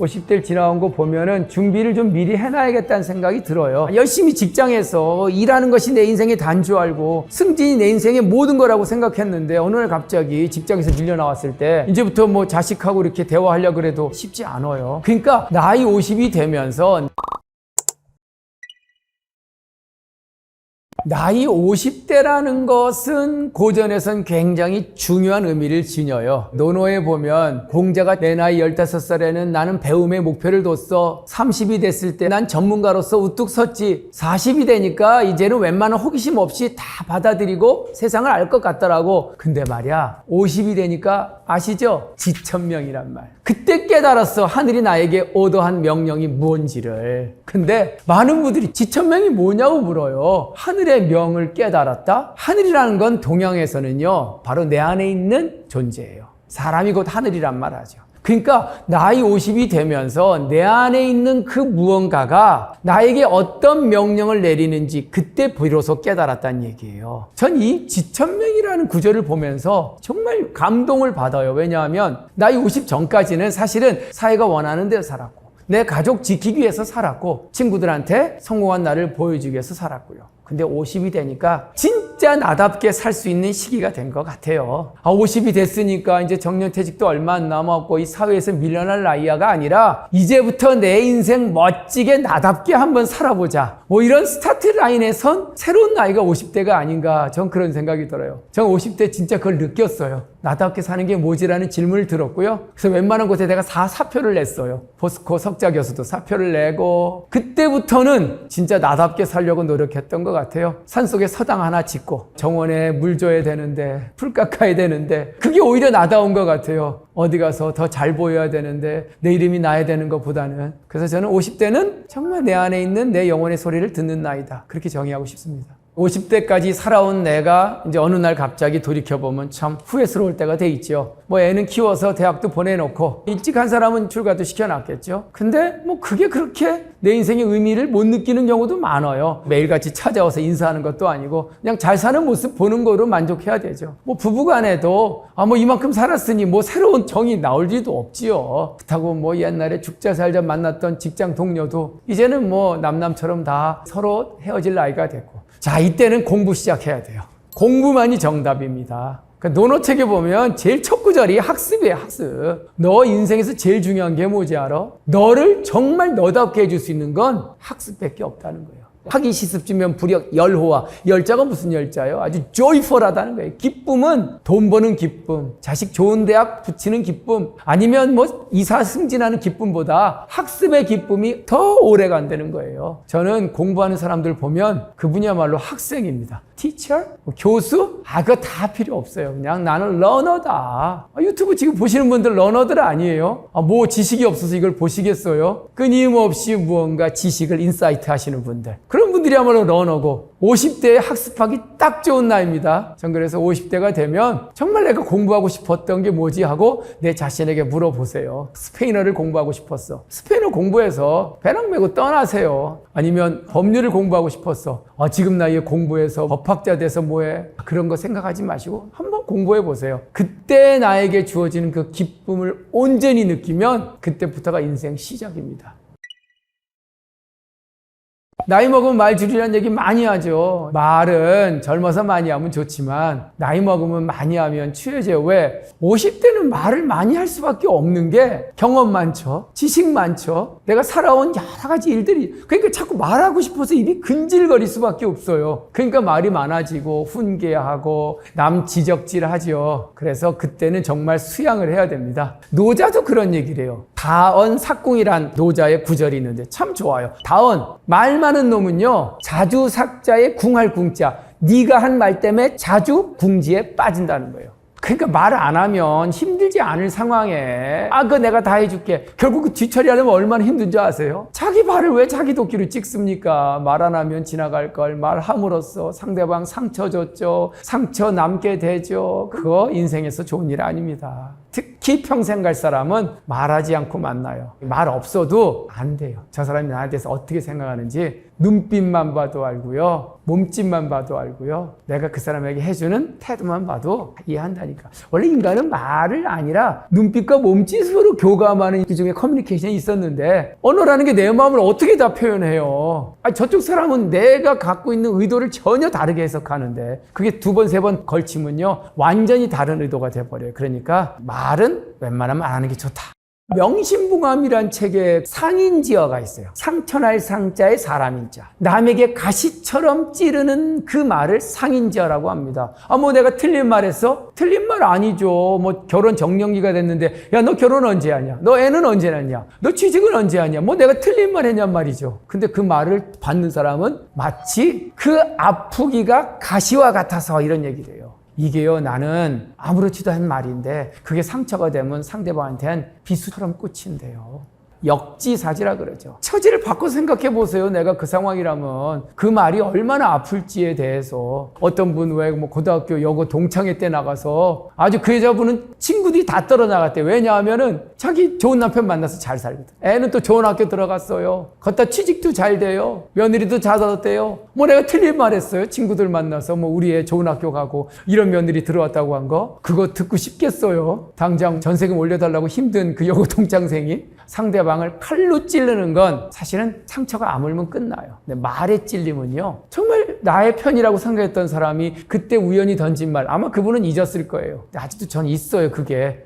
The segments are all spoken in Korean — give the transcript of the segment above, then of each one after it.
50대를 지나온 거 보면은 준비를 좀 미리 해놔야겠다는 생각이 들어요. 열심히 직장에서 일하는 것이 내 인생의 단주 알고 승진이 내 인생의 모든 거라고 생각했는데 어느 날 갑자기 직장에서 밀려 나왔을 때 이제부터 뭐 자식하고 이렇게 대화하려고 그래도 쉽지 않아요. 그러니까 나이 50이 되면서 나이 50대라는 것은 고전에선 굉장히 중요한 의미를 지녀요. 논어에 보면 공자가 내 나이 15살에는 나는 배움의 목표를 뒀어. 30이 됐을 때 난 전문가로서 우뚝 섰지. 40이 되니까 이제는 웬만한 호기심 없이 다 받아들이고 세상을 알 것 같더라고. 근데 말이야 50이 되니까 아시죠? 지천명이란 말. 그때 깨달았어. 하늘이 나에게 오더한 명령이 뭔지를. 근데 많은 분들이 지천명이 뭐냐고 물어요. 하늘의 명을 깨달았다? 하늘이라는 건 동양에서는요, 바로 내 안에 있는 존재예요. 사람이 곧 하늘이란 말 하죠. 그러니까 나이 50이 되면서 내 안에 있는 그 무언가가 나에게 어떤 명령을 내리는지 그때 비로소 깨달았다는 얘기예요. 전 이 지천명이라는 구절을 보면서 정말 감동을 받아요. 왜냐하면 나이 50 전까지는 사실은 사회가 원하는 대로 살았고 내 가족 지키기 위해서 살았고 친구들한테 성공한 나를 보여주기 위해서 살았고요. 근데 50이 되니까 진짜 나답게 살 수 있는 시기가 된 것 같아요. 50이 됐으니까 이제 정년퇴직도 얼마 안 남았고 이 사회에서 밀려날 나이가 아니라 이제부터 내 인생 멋지게 나답게 한번 살아보자. 뭐 이런 스타트 라인에 선 새로운 나이가 50대가 아닌가 전 그런 생각이 들어요. 전 50대 진짜 그걸 느꼈어요. 나답게 사는 게 뭐지라는 질문을 들었고요. 그래서 웬만한 곳에 내가 사표를 냈어요. 포스코 석자 교수도 사표를 내고 그때부터는 진짜 나답게 살려고 노력했던 것 같아요. 산속에 서당 하나 짓고 정원에 물 줘야 되는데 풀 깎아야 되는데 그게 오히려 나다운 것 같아요. 어디 가서 더 잘 보여야 되는데 내 이름이 나야 되는 것보다는. 그래서 저는 50대는 정말 내 안에 있는 내 영혼의 소리를 듣는 나이다. 그렇게 정의하고 싶습니다. 50대까지 살아온 내가 이제 어느 날 갑자기 돌이켜보면 참 후회스러울 때가 돼 있죠. 뭐 애는 키워서 대학도 보내놓고 일찍 한 사람은 출가도 시켜놨겠죠. 근데 뭐 그게 그렇게 내 인생의 의미를 못 느끼는 경우도 많아요. 매일같이 찾아와서 인사하는 것도 아니고 그냥 잘 사는 모습 보는 거로 만족해야 되죠. 뭐 부부간에도 뭐 이만큼 살았으니 뭐 새로운 정이 나올 리도 없지요. 그렇다고 뭐 옛날에 죽자 살자 만났던 직장 동료도 이제는 뭐 남남처럼 다 서로 헤어질 나이가 됐고 자, 이때는 공부 시작해야 돼요. 공부만이 정답입니다. 그러니까 논어책에 보면 제일 첫 구절이 학습이에요, 학습. 너 인생에서 제일 중요한 게 뭔지 알아? 너를 정말 너답게 해줄 수 있는 건 학습밖에 없다는 거예요. 학이 시습주면 불역 열호와 열자가 무슨 열자예요? 아주 joyful하다는 거예요. 기쁨은 돈 버는 기쁨, 자식 좋은 대학 붙이는 기쁨, 아니면 뭐 이사 승진하는 기쁨보다 학습의 기쁨이 더 오래 간다는 거예요. 저는 공부하는 사람들 보면 그분이야말로 학생입니다. teacher? 교수? 그거 다 필요 없어요. 그냥 나는 러너다. 유튜브 지금 보시는 분들 러너들 아니에요? 뭐 지식이 없어서 이걸 보시겠어요? 끊임없이 무언가 지식을 인사이트 하시는 분들. 그런 분들이야말로 러너고 50대에 학습하기 딱 좋은 나이입니다. 전 그래서 50대가 되면 정말 내가 공부하고 싶었던 게 뭐지 하고 내 자신에게 물어보세요. 스페인어를 공부하고 싶었어. 스페인어 공부해서 배낭 메고 떠나세요. 아니면 법률을 공부하고 싶었어. 지금 나이에 공부해서 법학자 돼서 뭐해? 그런 거 생각하지 마시고 한번 공부해 보세요. 그때 나에게 주어지는 그 기쁨을 온전히 느끼면 그때부터가 인생 시작입니다. 나이 먹으면 말 줄이라는 얘기 많이 하죠. 말은 젊어서 많이 하면 좋지만 나이 먹으면 많이 하면 취해져요. 왜? 50대는 말을 많이 할 수밖에 없는 게 경험 많죠. 지식 많죠. 내가 살아온 여러 가지 일들이 그러니까 자꾸 말하고 싶어서 입이 근질거릴 수밖에 없어요. 그러니까 말이 많아지고 훈계하고 남 지적질하죠. 그래서 그때는 정말 수양을 해야 됩니다. 노자도 그런 얘기를 해요. 다언 삭공이란 노자의 구절이 있는데 참 좋아요. 다언 말 많은 놈은요 자주 삭자에 궁할 궁자 네가 한 말 때문에 자주 궁지에 빠진다는 거예요. 그러니까 말을 안 하면 힘들지 않을 상황에 그거 내가 다 해줄게. 결국 그 뒤처리하려면 얼마나 힘든 줄 아세요? 자기 발을 왜 자기 도끼로 찍습니까? 말 안 하면 지나갈 걸 말함으로써 상대방 상처 줬죠. 상처 남게 되죠. 그거 인생에서 좋은 일 아닙니다. 특히 평생 갈 사람은 말하지 않고 만나요. 말 없어도 안 돼요. 저 사람이 나에 대해서 어떻게 생각하는지 눈빛만 봐도 알고요. 몸짓만 봐도 알고요. 내가 그 사람에게 해주는 태도만 봐도 이해한다니까. 원래 인간은 말을 아니라 눈빛과 몸짓으로 교감하는 그 중에 커뮤니케이션이 있었는데 언어라는 게 내 마음을 어떻게 다 표현해요. 저쪽 사람은 내가 갖고 있는 의도를 전혀 다르게 해석하는데 그게 두 번, 세 번 걸치면요. 완전히 다른 의도가 돼버려요. 그러니까 말은 웬만하면 안 하는 게 좋다. 명심붕암이란 책에 상인지어가 있어요. 상처날 상자에 사람인자. 남에게 가시처럼 찌르는 그 말을 상인지어라고 합니다. 뭐 내가 틀린 말 했어? 틀린 말 아니죠. 뭐 결혼 정년기가 됐는데 야, 너 결혼 언제 하냐? 너 애는 언제 낳냐? 너 취직은 언제 하냐? 뭐 내가 틀린 말 했냔 말이죠. 근데 그 말을 받는 사람은 마치 그 아프기가 가시와 같아서 이런 얘기를 해요. 이게요, 나는 아무렇지도 않은 말인데 그게 상처가 되면 상대방한테는 비수처럼 꽂힌대요. 역지사지라 그러죠. 처지를 바꿔 생각해 보세요. 내가 그 상황이라면 그 말이 얼마나 아플지에 대해서. 어떤 분 왜 뭐 고등학교 여고 동창회 때 나가서 아주 그 여자분은 친구들이 다 떨어나갔대. 왜냐하면은 자기 좋은 남편 만나서 잘 살거든. 애는 또 좋은 학교 들어갔어요. 걷다 취직도 잘 돼요. 며느리도 잘 얻었대요. 뭐 내가 틀린 말 했어요. 친구들 만나서 뭐 우리 애 좋은 학교 가고 이런 며느리 들어왔다고 한 거. 그거 듣고 싶겠어요. 당장 전세금 올려달라고 힘든 그 여고 동창생이 상대방을 칼로 찌르는 건 사실은 상처가 아물면 끝나요. 근데 말에 찔리면요. 정말 나의 편이라고 생각했던 사람이 그때 우연히 던진 말 아마 그분은 잊었을 거예요. 근데 아직도 전 있어요. 그게.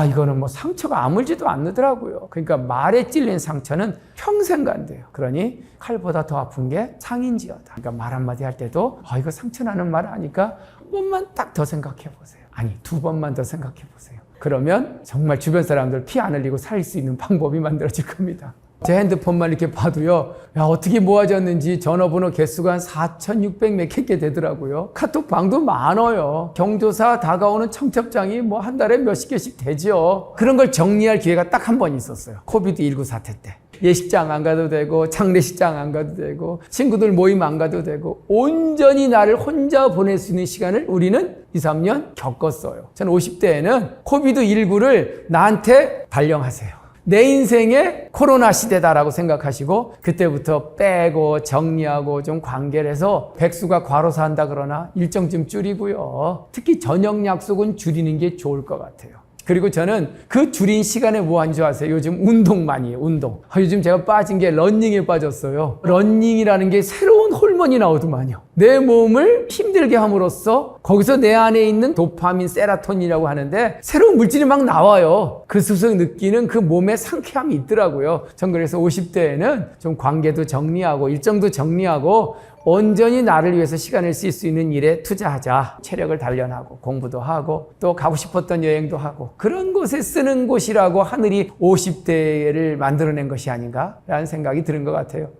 이거는 뭐 상처가 아물지도 않더라고요. 그러니까 말에 찔린 상처는 평생 간대요. 그러니 칼보다 더 아픈 게 상인지어다. 그러니까 말 한마디 할 때도 이거 상처나는 말 아니까 한 번만 딱 더 생각해 보세요. 아니, 두 번만 더 생각해 보세요. 그러면 정말 주변 사람들 피 안 흘리고 살 수 있는 방법이 만들어질 겁니다. 제 핸드폰만 이렇게 봐도요. 어떻게 모아졌는지 전화번호 개수가 한 4,600 몇 개 되더라고요. 카톡방도 많아요. 경조사 다가오는 청첩장이 뭐 한 달에 몇십 개씩 되죠. 그런 걸 정리할 기회가 딱 한 번 있었어요. 코비드19 사태 때. 예식장 안 가도 되고 장례식장 안 가도 되고 친구들 모임 안 가도 되고 온전히 나를 혼자 보낼 수 있는 시간을 우리는 2, 3년 겪었어요. 저는 50대에는 코비드19를 나한테 발령하세요. 내 인생의 코로나 시대다라고 생각하시고 그때부터 빼고 정리하고 좀 관계를 해서 백수가 과로사 한다 그러나 일정 좀 줄이고요. 특히 저녁 약속은 줄이는 게 좋을 것 같아요. 그리고 저는 그 줄인 시간에 뭐 하는 줄 아세요? 요즘 운동 많이 해요. 운동. 요즘 제가 빠진 게 러닝에 빠졌어요. 러닝이라는 게 새로운 호르몬이 나오더만요. 내 몸을 힘들게 함으로써 거기서 내 안에 있는 도파민, 세라토닌이라고 하는데 새로운 물질이 막 나와요. 그 스스로 느끼는 그 몸의 상쾌함이 있더라고요. 전 그래서 50대에는 좀 관계도 정리하고 일정도 정리하고 온전히 나를 위해서 시간을 쓸 수 있는 일에 투자하자. 체력을 단련하고 공부도 하고 또 가고 싶었던 여행도 하고 그런 곳에 쓰는 곳이라고 하늘이 50대를 만들어낸 것이 아닌가라는 생각이 드는 것 같아요.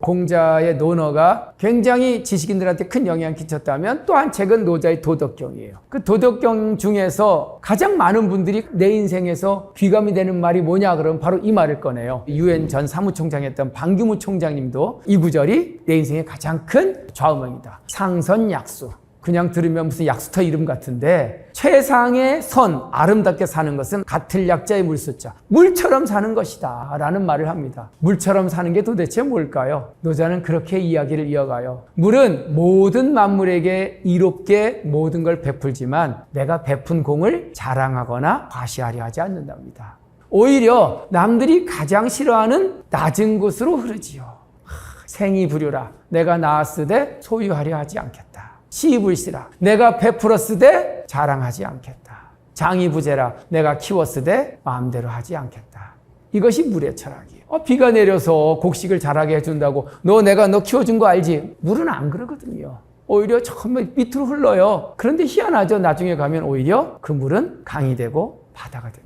공자의 논어가 굉장히 지식인들한테 큰 영향을 끼쳤다면 또 한 책은 노자의 도덕경이에요. 그 도덕경 중에서 가장 많은 분들이 내 인생에서 귀감이 되는 말이 뭐냐 그러면 바로 이 말을 꺼내요. UN 전 사무총장이었던 방규무 총장님도 이 구절이 내 인생의 가장 큰 좌우명이다. 상선약수. 그냥 들으면 무슨 약수터 이름 같은데 최상의 선, 아름답게 사는 것은 같을 약자의 물수자. 물처럼 사는 것이다 라는 말을 합니다. 물처럼 사는 게 도대체 뭘까요? 노자는 그렇게 이야기를 이어가요. 물은 모든 만물에게 이롭게 모든 걸 베풀지만 내가 베푼 공을 자랑하거나 과시하려 하지 않는답니다. 오히려 남들이 가장 싫어하는 낮은 곳으로 흐르지요. 생이부류라 내가 낳았으되 소유하려 하지 않겠다. 시불시라 내가 베풀었으되 자랑하지 않겠다. 장이부재라 내가 키웠으되 마음대로 하지 않겠다. 이것이 물의 철학이에요. 비가 내려서 곡식을 자라게 해준다고 내가 너 키워준 거 알지? 물은 안 그러거든요. 오히려 처음에 밑으로 흘러요. 그런데 희한하죠. 나중에 가면 오히려 그 물은 강이 되고 바다가 됩니다.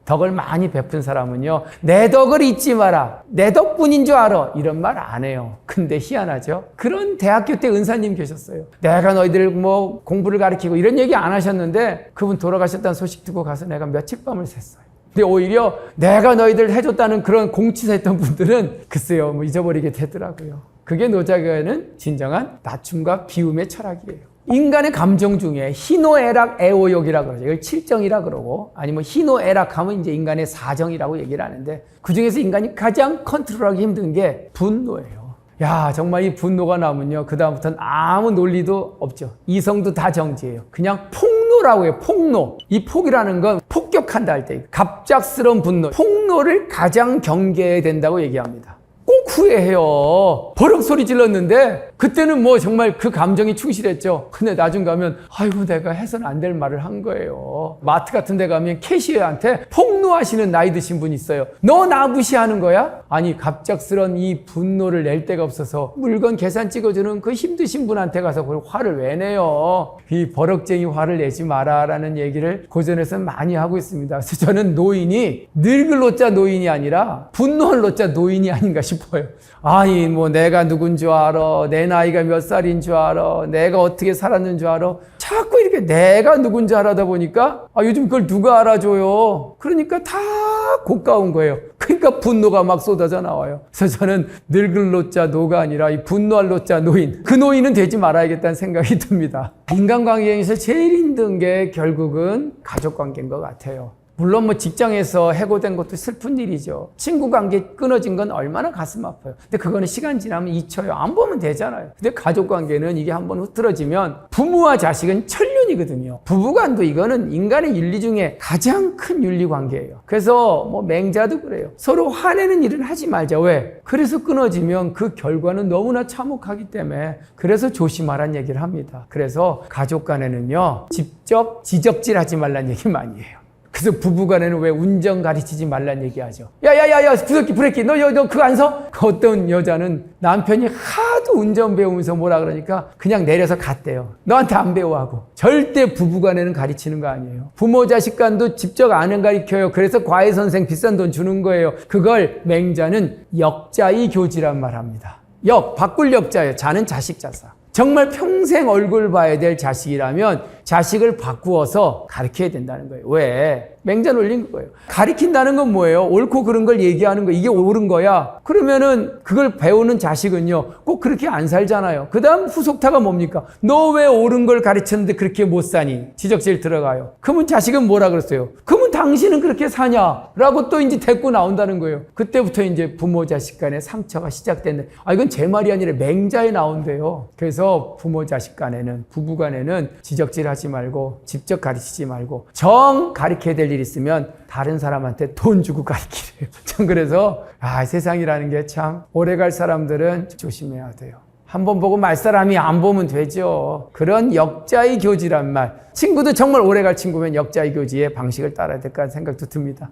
덕을 많이 베푼 사람은요. 내 덕을 잊지 마라. 내 덕분인 줄 알아. 이런 말 안 해요. 근데 희한하죠. 그런 대학교 때 은사님 계셨어요. 내가 너희들 뭐 공부를 가르치고 이런 얘기 안 하셨는데 그분 돌아가셨다는 소식 듣고 가서 내가 며칠 밤을 샜어요. 근데 오히려 내가 너희들 해줬다는 그런 공치사했던 분들은 글쎄요. 뭐 잊어버리게 되더라고요. 그게 노자가는 진정한 낮춤과 비움의 철학이에요. 인간의 감정 중에 희노애락 애오욕이라고 그러죠. 이걸 칠정이라 그러고, 아니면 희노애락 하면 이제 인간의 사정이라고 얘기를 하는데, 그 중에서 인간이 가장 컨트롤하기 힘든 게 분노예요. 야, 정말 이 분노가 나오면요, 그다음부터는 아무 논리도 없죠. 이성도 다 정지해요. 그냥 폭노라고 해요. 폭노. 이 폭이라는 건 폭격한다 할 때, 갑작스러운 분노, 폭노를 가장 경계해야 된다고 얘기합니다. 꼭 후회해요. 버럭 소리 질렀는데 그때는 뭐 정말 그 감정이 충실했죠. 근데 나중 가면 아이고 내가 해서는 안 될 말을 한 거예요. 마트 같은 데 가면 캐시어한테 폭로하시는 나이 드신 분이 있어요. 너 나 무시하는 거야? 아니 갑작스런 이 분노를 낼 데가 없어서 물건 계산 찍어주는 그 힘드신 분한테 가서 그걸 화를 왜 내요? 이 버럭쟁이 화를 내지 마라 라는 얘기를 고전에서는 많이 하고 있습니다. 그래서 저는 노인이 늙을 노자 노인이 아니라 분노할 노자 노인이 아닌가 싶어요. 아니 뭐 내가 누군 줄 알아, 내 나이가 몇 살인 줄 알아, 내가 어떻게 살았는 줄 알아, 자꾸 이렇게 내가 누군 줄 알아다 보니까 요즘 그걸 누가 알아줘요. 그러니까 다 고가운 거예요. 그러니까 분노가 막 쏟아져 나와요. 그래서 저는 늙을 노자 노가 아니라 이 분노할 노자 노인, 그 노인은 되지 말아야겠다는 생각이 듭니다. 인간관계에서 제일 힘든 게 결국은 가족관계인 것 같아요. 물론 뭐 직장에서 해고된 것도 슬픈 일이죠. 친구 관계 끊어진 건 얼마나 가슴 아파요. 근데 그거는 시간 지나면 잊혀요. 안 보면 되잖아요. 근데 가족 관계는 이게 한번 흐트러지면 부모와 자식은 천륜이거든요. 부부간도 이거는 인간의 윤리 중에 가장 큰 윤리 관계예요. 그래서 뭐 맹자도 그래요. 서로 화내는 일을 하지 말자. 왜? 그래서 끊어지면 그 결과는 너무나 참혹하기 때문에 그래서 조심하라는 얘기를 합니다. 그래서 가족 간에는요, 직접 지적질하지 말라는 얘기 많이 해요. 그래서 부부간에는 왜 운전 가르치지 말란 얘기하죠. 야야야야 구석기 브레이크 너 그거 안 서? 어떤 여자는 남편이 하도 운전 배우면서 뭐라 그러니까 그냥 내려서 갔대요. 너한테 안 배워 하고. 절대 부부간에는 가르치는 거 아니에요. 부모 자식 간도 직접 안 가르쳐요. 그래서 과외 선생 비싼 돈 주는 거예요. 그걸 맹자는 역자의 교지란 말 합니다. 바꿀 역자예요. 자는 자식 자사. 정말 평생 얼굴 봐야 될 자식이라면 자식을 바꾸어서 가르쳐야 된다는 거예요. 왜? 맹자 논리인 거예요. 가르친다는 건 뭐예요? 옳고 그른 걸 얘기하는 거. 이게 옳은 거야. 그러면은 그걸 배우는 자식은요, 꼭 그렇게 안 살잖아요. 그 다음 후속타가 뭡니까? 너 왜 옳은 걸 가르쳤는데 그렇게 못 사니? 지적질 들어가요. 그러면 자식은 뭐라 그랬어요? 그러면 당신은 그렇게 사냐? 라고 또 이제 대꾸 나온다는 거예요. 그때부터 이제 부모 자식 간의 상처가 시작됐네. 이건 제 말이 아니라 맹자에 나온대요. 그래서 부모 자식 간에는, 부부 간에는 지적질 하지 말고, 직접 가르치지 말고, 정 가르쳐야 될 일 있으면 다른 사람한테 돈 주고 가르치래요. 전 그래서 세상이라는 게 참 오래갈 사람들은 조심해야 돼요. 한번 보고 말 사람이 안 보면 되죠. 그런 역자의 교지란 말. 친구도 정말 오래갈 친구면 역자의 교지의 방식을 따라야 될까 생각도 듭니다.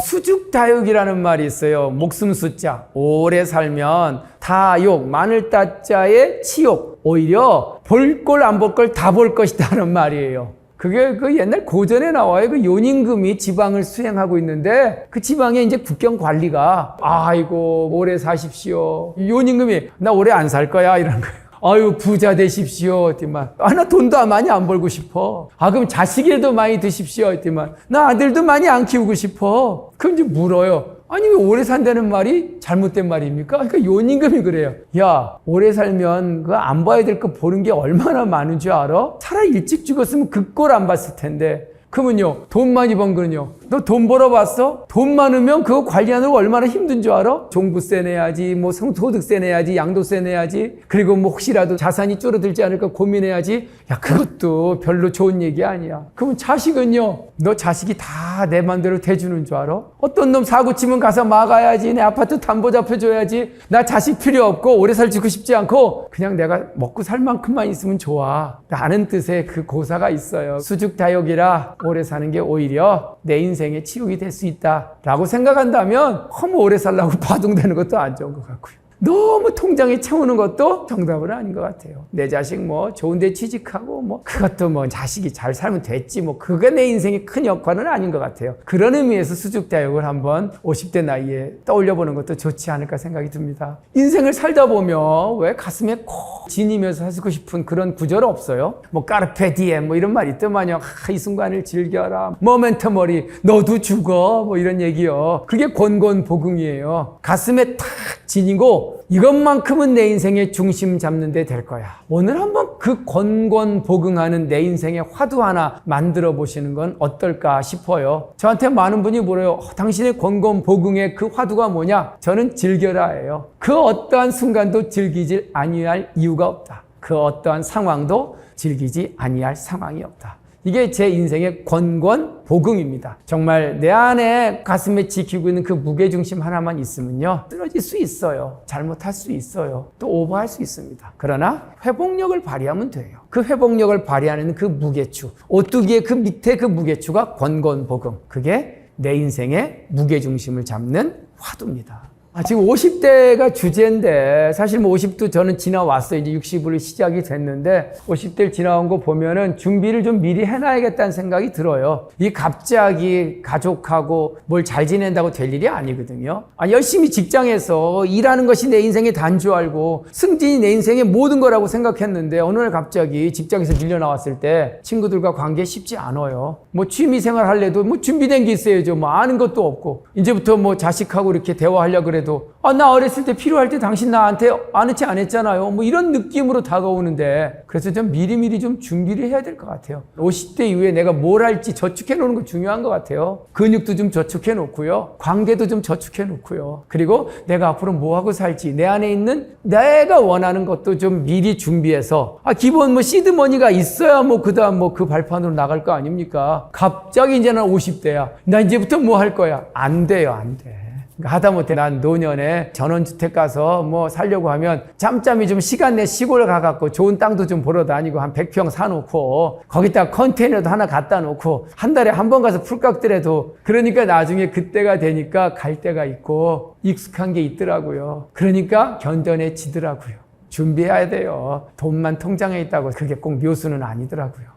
수죽다육이라는 말이 있어요. 목숨 숫자. 오래 살면 다욕, 마늘 따자에 치욕. 오히려 볼 꼴 안 볼 걸 다 볼 것이다는 말이에요. 그게 그 옛날 고전에 나와요. 그 요님금이 지방을 수행하고 있는데 그 지방에 이제 국경 관리가 아이고 오래 사십시오. 요님금이 나 오래 안 살 거야 이런 거예요. 아유 부자 되십시오. 했더만 나 돈도 많이 안 벌고 싶어. 그럼 자식이라도 많이 드십시오. 했더만 나 아들도 많이 안 키우고 싶어. 그럼 이제 물어요. 아니 왜 오래 산다는 말이 잘못된 말입니까? 그러니까 요님금이 그래요. 야 오래 살면 그 안 봐야 될 거 보는 게 얼마나 많은 줄 알아? 차라리 일찍 죽었으면 그 꼴 안 봤을 텐데. 그러면요 돈 많이 번 거는요 너 돈 벌어봤어? 돈 많으면 그거 관리하는 거 얼마나 힘든 줄 알아? 종부세 내야지, 뭐 소득세 내야지, 양도세 내야지, 그리고 뭐 혹시라도 자산이 줄어들지 않을까 고민해야지. 야 그것도 별로 좋은 얘기 아니야. 그러면 자식은요, 너 자식이 다 내 맘대로 대주는 줄 알아? 어떤 놈 사고 치면 가서 막아야지, 내 아파트 담보 잡혀줘야지, 나 자식 필요 없고 오래 살고 싶지 않고 그냥 내가 먹고 살 만큼만 있으면 좋아 라는 뜻의 그 고사가 있어요. 수죽다욕이라 오래 사는 게 오히려 내 인생의 치욕이 될 수 있다라고 생각한다면 너무 오래 살라고 바둥대는 것도 안 좋은 것 같고요. 너무 통장에 채우는 것도 정답은 아닌 것 같아요. 내 자식 뭐 좋은 데 취직하고 뭐 그것도 뭐 자식이 잘 살면 됐지 뭐 그게 내 인생의 큰 역할은 아닌 것 같아요. 그런 의미에서 수죽다욕을 한번 50대 나이에 떠올려보는 것도 좋지 않을까 생각이 듭니다. 인생을 살다 보면 왜 가슴에 콕 지니면서 살고 싶은 그런 구절 없어요? 뭐 까르페 디엠 뭐 이런 말 있더만요. 이 순간을 즐겨라. 모멘터 머리 너도 죽어 뭐 이런 얘기요. 그게 권권보궁이에요. 가슴에 탁 지니고 또 이것만큼은 내 인생의 중심 잡는 데 될 거야. 오늘 한번 그 건건보긍하는 내 인생의 화두 하나 만들어 보시는 건 어떨까 싶어요. 저한테 많은 분이 물어요. 당신의 건건보긍의 그 화두가 뭐냐? 저는 즐겨라예요. 그 어떠한 순간도 즐기질 아니할 이유가 없다. 그 어떠한 상황도 즐기지 아니할 상황이 없다. 이게 제 인생의 건건보긍입니다. 정말 내 안에 가슴에 지키고 있는 그 무게중심 하나만 있으면요, 쓰러질 수 있어요. 잘못할 수 있어요. 또 오버할 수 있습니다. 그러나 회복력을 발휘하면 돼요. 그 회복력을 발휘하는 그 무게추, 오뚜기의 그 밑에 그 무게추가 건건보긍. 그게 내 인생의 무게중심을 잡는 화두입니다. 지금 50대가 주제인데 사실 뭐 50도 저는 지나왔어요. 이제 60으로 시작이 됐는데 50대를 지나온 거 보면은 준비를 좀 미리 해놔야겠다는 생각이 들어요. 이 갑자기 가족하고 뭘 잘 지낸다고 될 일이 아니거든요. 열심히 직장에서 일하는 것이 내 인생의 단주 알고 승진이 내 인생의 모든 거라고 생각했는데 어느 날 갑자기 직장에서 밀려 나왔을 때 친구들과 관계 쉽지 않아요. 뭐 취미생활 할래도 뭐 준비된 게 있어야죠. 뭐 아는 것도 없고 이제부터 뭐 자식하고 이렇게 대화하려고 그래도 나 어렸을 때 필요할 때 당신 나한테 아는 체 안 했잖아요. 뭐 이런 느낌으로 다가오는데 그래서 좀 미리미리 좀 준비를 해야 될 것 같아요. 50대 이후에 내가 뭘 할지 저축해 놓는 거 중요한 것 같아요. 근육도 좀 저축해 놓고요. 관계도 좀 저축해 놓고요. 그리고 내가 앞으로 뭐 하고 살지 내 안에 있는 내가 원하는 것도 좀 미리 준비해서 기본 뭐 시드머니가 있어야 뭐 그다음 뭐 그 발판으로 나갈 거 아닙니까? 갑자기 이제 난 50대야. 나 이제부터 뭐 할 거야? 안 돼요, 안 돼. 하다못해 난 노년에 전원주택 가서 뭐 살려고 하면 짬짬이 좀 시간 내 시골 가갖고 좋은 땅도 좀 보러 다니고 한 100평 사놓고 거기다가 컨테이너도 하나 갖다 놓고 한 달에 한 번 가서 풀 깎더라도 그러니까 나중에 그때가 되니까 갈 데가 있고 익숙한 게 있더라고요. 그러니까 견뎌내지더라고요. 준비해야 돼요. 돈만 통장에 있다고 그게 꼭 묘수는 아니더라고요.